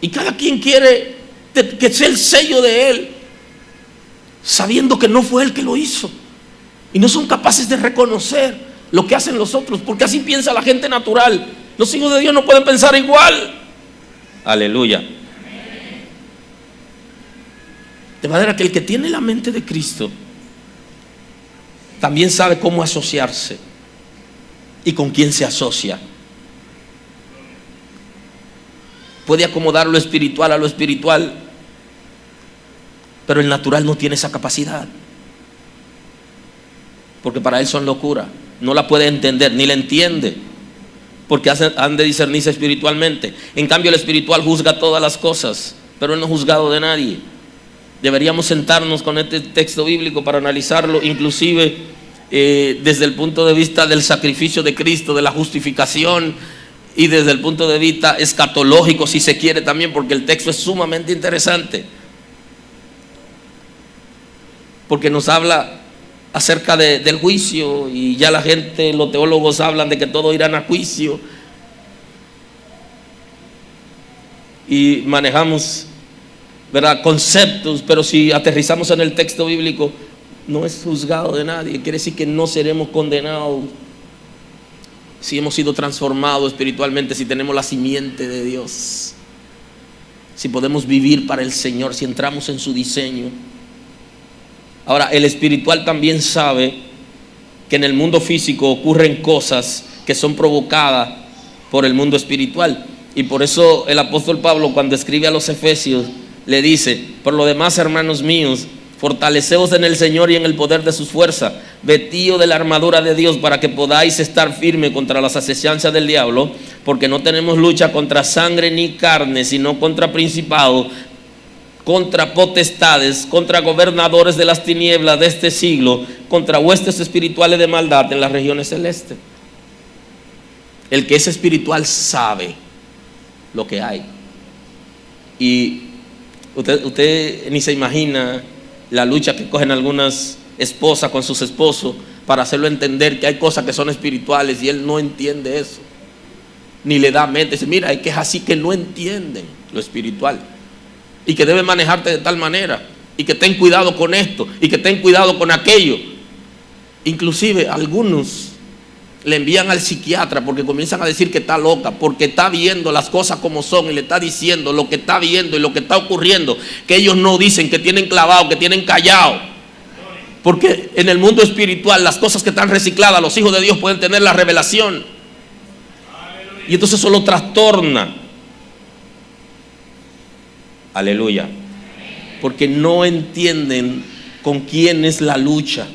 Y cada quien quiere que sea el sello de él, sabiendo que no fue él que lo hizo. Y no son capaces de reconocer lo que hacen los otros, porque así piensa la gente natural. Los hijos de Dios no pueden pensar igual. Aleluya. De manera que el que tiene la mente de Cristo también sabe cómo asociarse y con quién se asocia. Puede acomodar lo espiritual a lo espiritual, pero el natural no tiene esa capacidad, porque para él son locura. No la puede entender, ni la entiende, porque han de discernirse espiritualmente. En cambio el espiritual juzga todas las cosas, pero él no es juzgado de nadie. Deberíamos sentarnos con este texto bíblico para analizarlo, inclusive desde el punto de vista del sacrificio de Cristo, de la justificación, y desde el punto de vista escatológico, si se quiere también, porque el texto es sumamente interesante, porque nos habla acerca del juicio, y ya la gente, los teólogos hablan de que todos irán a juicio, y manejamos, ¿verdad?, conceptos, pero si aterrizamos en el texto bíblico, no es juzgado de nadie. Quiere decir que no seremos condenados si hemos sido transformados espiritualmente, si tenemos la simiente de Dios, si podemos vivir para el Señor, si entramos en su diseño. Ahora, el espiritual también sabe que en el mundo físico ocurren cosas que son provocadas por el mundo espiritual, y por eso el apóstol Pablo, cuando escribe a los Efesios, le dice: por lo demás, hermanos míos, fortaleceos en el Señor y en el poder de sus fuerzas, vestidos de la armadura de Dios, para que podáis estar firmes contra las asechanzas del diablo, porque no tenemos lucha contra sangre ni carne, sino contra principados, contra potestades, contra gobernadores de las tinieblas de este siglo, contra huestes espirituales de maldad en las regiones celestes. El que es espiritual sabe lo que hay. Y usted ni se imagina la lucha que cogen algunas esposas con sus esposos para hacerlo entender que hay cosas que son espirituales, y él no entiende eso, ni le da mente. Dice: mira, es que es así, que no entienden lo espiritual, y que deben manejarte de tal manera, y que ten cuidado con esto, y que ten cuidado con aquello. Inclusive algunos le envían al psiquiatra porque comienzan a decir que está loca, porque está viendo las cosas como son, y le está diciendo lo que está viendo y lo que está ocurriendo, que ellos no dicen, que tienen clavado, que tienen callado. Porque en el mundo espiritual las cosas que están recicladas, los hijos de Dios pueden tener la revelación, y entonces eso lo trastorna. Aleluya. Porque no entienden con quién es la lucha.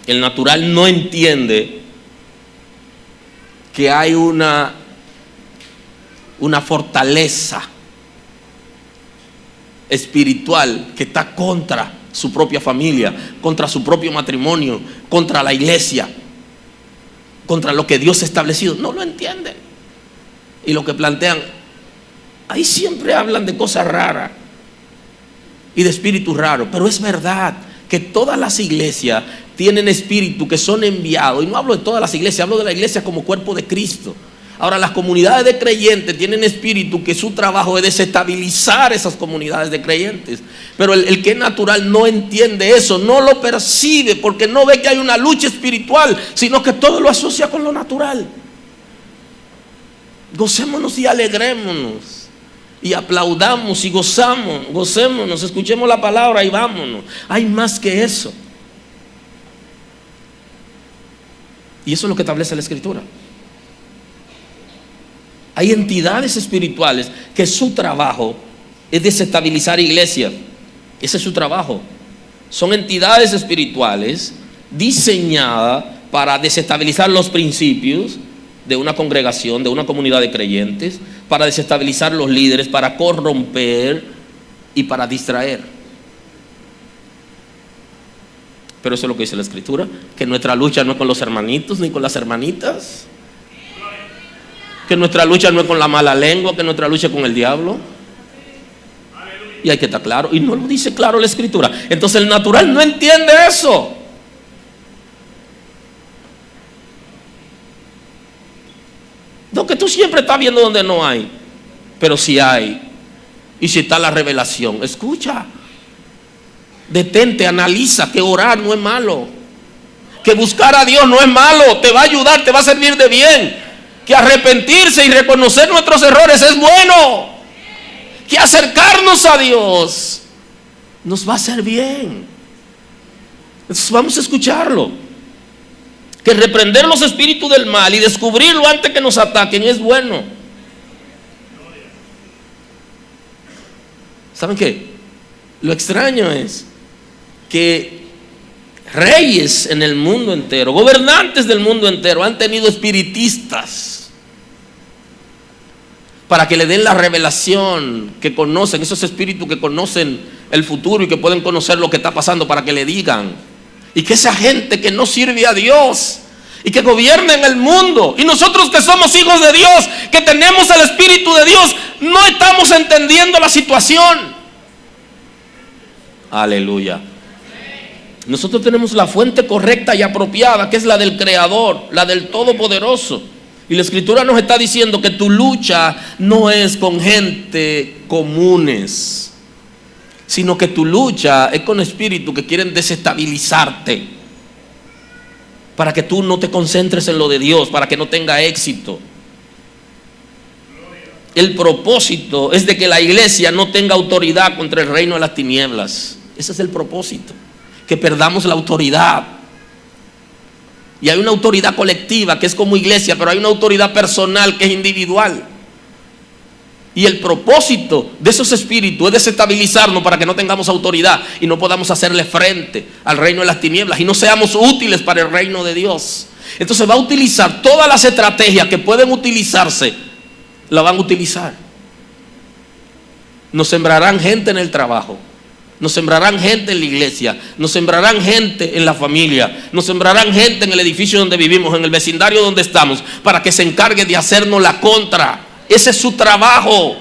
El natural no entiende que hay una fortaleza espiritual que está contra su propia familia, contra su propio matrimonio, contra la iglesia, contra lo que Dios ha establecido. No lo entienden. Y lo que plantean, ahí siempre hablan de cosas raras y de espíritus raros, pero es verdad que todas las iglesias tienen espíritus que son enviados, y no hablo de todas las iglesias, hablo de la iglesia como cuerpo de Cristo. Ahora, las comunidades de creyentes tienen espíritu que su trabajo es desestabilizar esas comunidades de creyentes, pero el que es natural no entiende eso, no lo percibe, porque no ve que hay una lucha espiritual, sino que todo lo asocia con lo natural. Gocémonos y alegrémonos, y aplaudamos y gocémonos, escuchemos la palabra y vámonos. Hay más que eso. Y eso es lo que establece la Escritura. Hay entidades espirituales que su trabajo es desestabilizar iglesias. Ese es su trabajo. Son entidades espirituales diseñadas para desestabilizar los principios de una congregación, de una comunidad de creyentes, para desestabilizar los líderes, para corromper y para distraer. Pero eso es lo que dice la Escritura, que nuestra lucha no es con los hermanitos ni con las hermanitas. Que nuestra lucha no es con la mala lengua, que nuestra lucha es con el diablo. Y hay que estar claro. Y no lo dice claro la Escritura. Entonces el natural no entiende eso. No, que tú siempre estás viendo donde no hay. Pero si hay. Y si está la revelación, escucha. Detente, analiza que orar no es malo. Que buscar a Dios no es malo. Te va a ayudar, te va a servir de bien. Que arrepentirse y reconocer nuestros errores es bueno. Que acercarnos a Dios nos va a hacer bien. Entonces vamos a escucharlo. Que reprender los espíritus del mal y descubrirlo antes que nos ataquen es bueno. ¿Saben qué? Lo extraño es que reyes en el mundo entero, gobernantes del mundo entero, han tenido espiritistas para que le den la revelación, que conocen, esos espíritus que conocen el futuro y que pueden conocer lo que está pasando, para que le digan. Y que esa gente que no sirve a Dios y que gobierna en el mundo, y nosotros que somos hijos de Dios, que tenemos el Espíritu de Dios, no estamos entendiendo la situación. Aleluya. Nosotros tenemos la fuente correcta y apropiada, que es la del Creador, la del Todopoderoso. Y la Escritura nos está diciendo que tu lucha no es con gente comunes, sino que tu lucha es con espíritus que quieren desestabilizarte, para que tú no te concentres en lo de Dios, para que no tenga éxito. El propósito es de que la iglesia no tenga autoridad contra el reino de las tinieblas. Ese es el propósito, que perdamos la autoridad. Y hay una autoridad colectiva que es como iglesia, pero hay una autoridad personal que es individual. Y el propósito de esos espíritus es desestabilizarnos para que no tengamos autoridad y no podamos hacerle frente al reino de las tinieblas y no seamos útiles para el reino de Dios. Entonces va a utilizar todas las estrategias que pueden utilizarse, la van a utilizar. Nos sembrarán gente en el trabajo, nos sembrarán gente en la iglesia, nos sembrarán gente en la familia, nos sembrarán gente en el edificio donde vivimos, en el vecindario donde estamos, para que se encargue de hacernos la contra. Ese es su trabajo.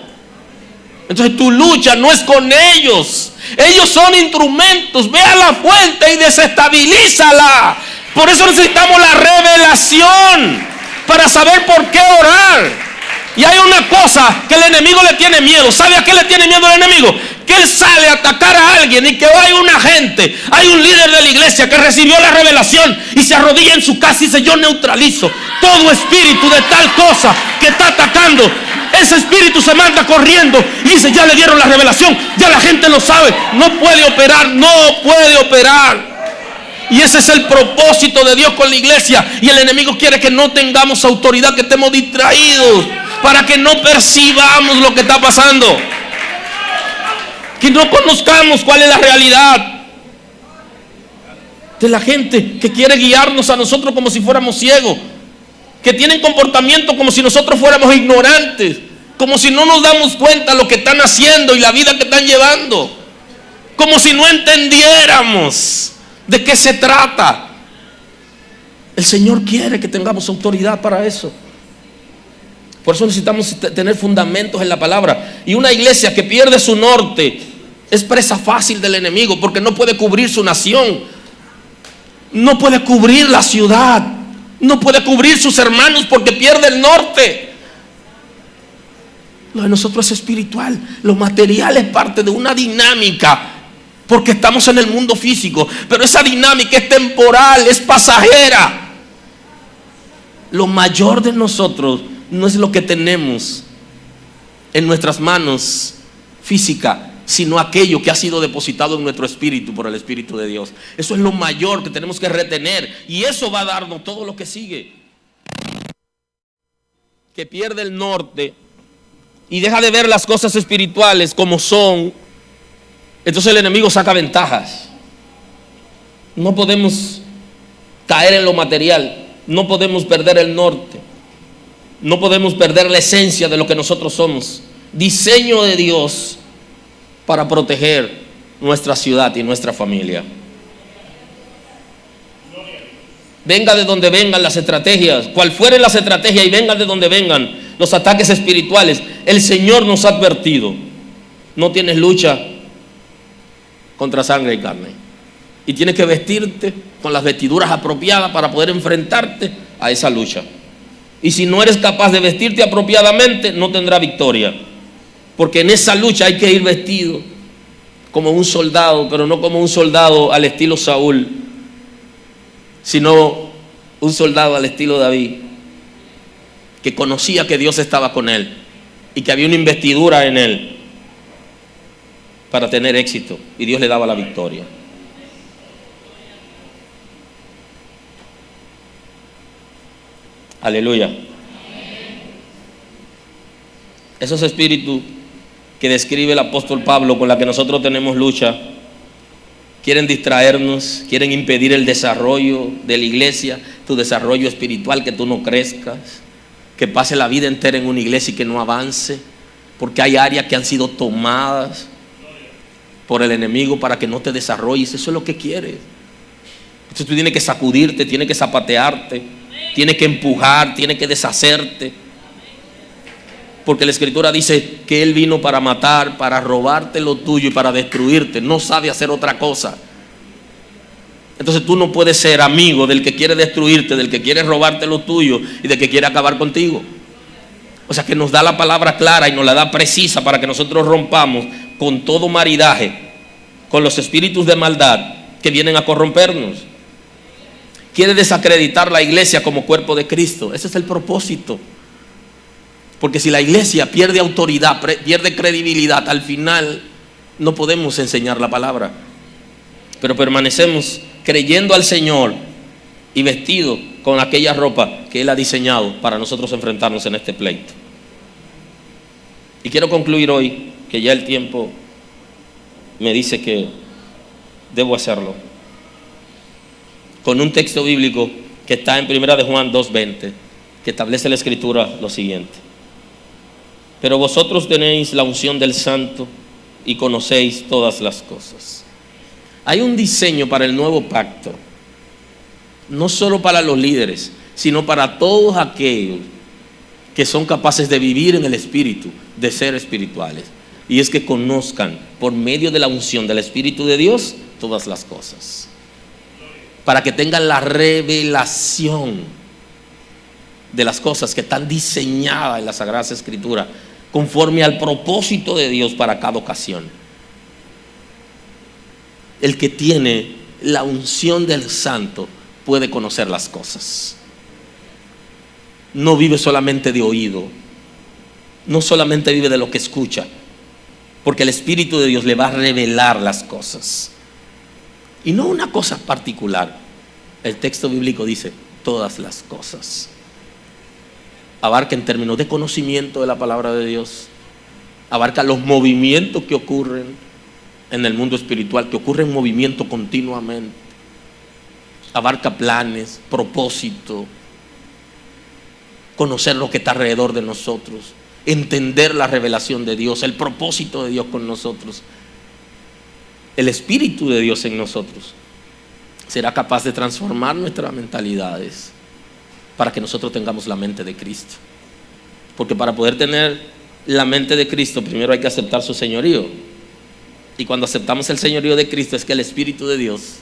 Entonces tu lucha no es con ellos. Ellos son instrumentos. Ve a la fuente y desestabilízala. Por eso necesitamos la revelación para saber por qué orar. Y hay una cosa que el enemigo le tiene miedo. ¿Sabe a qué le tiene miedo el enemigo? Que él sale a atacar a alguien y que hay una gente, hay un líder de la iglesia que recibió la revelación y se arrodilla en su casa y dice: yo neutralizo todo espíritu de tal cosa que está atacando. Ese espíritu se manda corriendo y dice: ya le dieron la revelación, ya la gente lo sabe, no puede operar, no puede operar. Y ese es el propósito de Dios con la iglesia. Y el enemigo quiere que no tengamos autoridad, que estemos distraídos, para que no percibamos lo que está pasando, que no conozcamos cuál es la realidad de la gente que quiere guiarnos a nosotros como si fuéramos ciegos, que tienen comportamiento como si nosotros fuéramos ignorantes, como si no nos damos cuenta de lo que están haciendo y la vida que están llevando, como si no entendiéramos de qué se trata. El Señor quiere que tengamos autoridad para eso. Por eso necesitamos tener fundamentos en la palabra. Y una iglesia que pierde su norte es presa fácil del enemigo, porque no puede cubrir su nación, no puede cubrir la ciudad, no puede cubrir sus hermanos, porque pierde el norte. Lo de nosotros es espiritual. Lo material es parte de una dinámica, porque estamos en el mundo físico, pero esa dinámica es temporal, es pasajera. Lo mayor de nosotros no es lo que tenemos en nuestras manos física, sino aquello que ha sido depositado en nuestro espíritu por el Espíritu de Dios. Eso es lo mayor que tenemos que retener, y eso va a darnos todo lo que sigue. Que pierde el norte y deja de ver las cosas espirituales como son. Entonces el enemigo saca ventajas. No podemos caer en lo material, no podemos perder el norte, no podemos perder la esencia de lo que nosotros somos. Diseño de Dios para proteger nuestra ciudad y nuestra familia. Venga de donde vengan las estrategias, cual fueren las estrategias, y vengan de donde vengan, los ataques espirituales. El Señor nos ha advertido: no tienes lucha contra sangre y carne, y tienes que vestirte con las vestiduras apropiadas para poder enfrentarte a esa lucha. Y si no eres capaz de vestirte apropiadamente, no tendrás victoria, porque en esa lucha hay que ir vestido como un soldado, pero no como un soldado al estilo Saúl, sino un soldado al estilo David, que conocía que Dios estaba con él y que había una investidura en él para tener éxito, y Dios le daba la victoria. Aleluya. Esos espíritus que describe el apóstol Pablo, con la que nosotros tenemos lucha, quieren distraernos, quieren impedir el desarrollo de la iglesia, tu desarrollo espiritual, que tú no crezcas, que pase la vida entera en una iglesia y que no avance, porque hay áreas que han sido tomadas por el enemigo para que no te desarrolles. Eso es lo que quiere. Entonces tú tienes que sacudirte, tienes que zapatearte, tienes que empujar, tienes que deshacerte, porque la Escritura dice que Él vino para matar, para robarte lo tuyo y para destruirte. No sabe hacer otra cosa. Entonces tú no puedes ser amigo del que quiere destruirte, del que quiere robarte lo tuyo y del que quiere acabar contigo. O sea, que nos da la palabra clara y nos la da precisa para que nosotros rompamos con todo maridaje con los espíritus de maldad que vienen a corrompernos. Quiere desacreditar la iglesia como cuerpo de Cristo. Ese es el propósito. Porque si la iglesia pierde autoridad, pierde credibilidad, al final no podemos enseñar la palabra. Pero permanecemos creyendo al Señor y vestido con aquella ropa que Él ha diseñado para nosotros enfrentarnos en este pleito. Y quiero concluir hoy, que ya el tiempo me dice que debo hacerlo, con un texto bíblico que está en 1 de Juan 2:20, que establece la Escritura lo siguiente: pero vosotros tenéis la unción del Santo y conocéis todas las cosas. Hay un diseño para el nuevo pacto, no solo para los líderes, sino para todos aquellos que son capaces de vivir en el Espíritu, de ser espirituales. Y es que conozcan por medio de la unción del Espíritu de Dios todas las cosas, para que tengan la revelación de las cosas que están diseñadas en las Sagradas Escrituras, conforme al propósito de Dios para cada ocasión. El que tiene la unción del Santo puede conocer las cosas. No vive solamente de oído, no solamente vive de lo que escucha, porque el Espíritu de Dios le va a revelar las cosas. Y no una cosa particular. El texto bíblico dice todas las cosas. Abarca en términos de conocimiento de la palabra de Dios, abarca los movimientos que ocurren en el mundo espiritual, que ocurren en movimiento continuamente, abarca planes, propósito, conocer lo que está alrededor de nosotros, entender la revelación de Dios, el propósito de Dios con nosotros. El Espíritu de Dios en nosotros será capaz de transformar nuestras mentalidades para que nosotros tengamos la mente de Cristo. Porque para poder tener la mente de Cristo, primero hay que aceptar su señorío. Y cuando aceptamos el señorío de Cristo, es que el Espíritu de Dios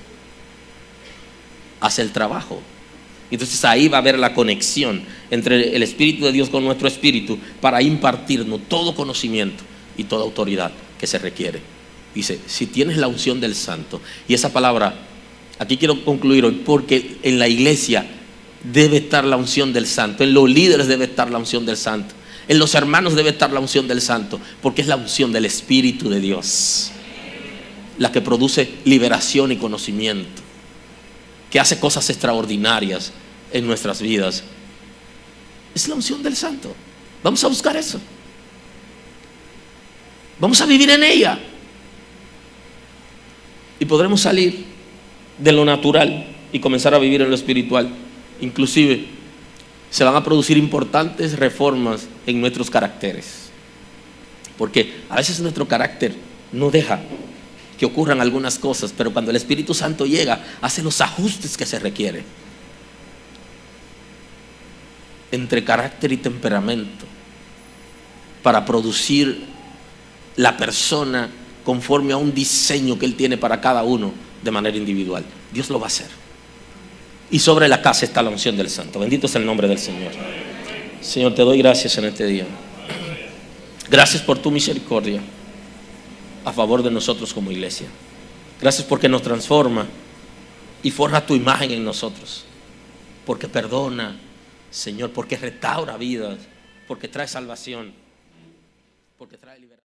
hace el trabajo. Entonces ahí va a haber la conexión entre el Espíritu de Dios con nuestro espíritu para impartirnos todo conocimiento y toda autoridad que se requiere. Dice, si tienes la unción del Santo. Y esa palabra, aquí quiero concluir hoy, porque en la iglesia debe estar la unción del Santo, en los líderes debe estar la unción del Santo, en los hermanos debe estar la unción del Santo, porque es la unción del Espíritu de Dios la que produce liberación y conocimiento, que hace cosas extraordinarias en nuestras vidas. Es la unción del Santo. Vamos a buscar eso, vamos a vivir en ella, y podremos salir de lo natural y comenzar a vivir en lo espiritual. Inclusive se van a producir importantes reformas en nuestros caracteres, porque a veces nuestro carácter no deja que ocurran algunas cosas, pero cuando el Espíritu Santo llega, hace los ajustes que se requieren entre carácter y temperamento. para producir la persona conforme a un diseño que Él tiene para cada uno de manera individual. Dios lo va a hacer. Y sobre la casa está la unción del Santo. Bendito es el nombre del Señor. Señor, te doy gracias en este día. Gracias por tu misericordia a favor de nosotros como iglesia. Gracias porque nos transforma y forja tu imagen en nosotros. Porque perdona, Señor, porque restaura vidas, porque trae salvación, porque trae liberación.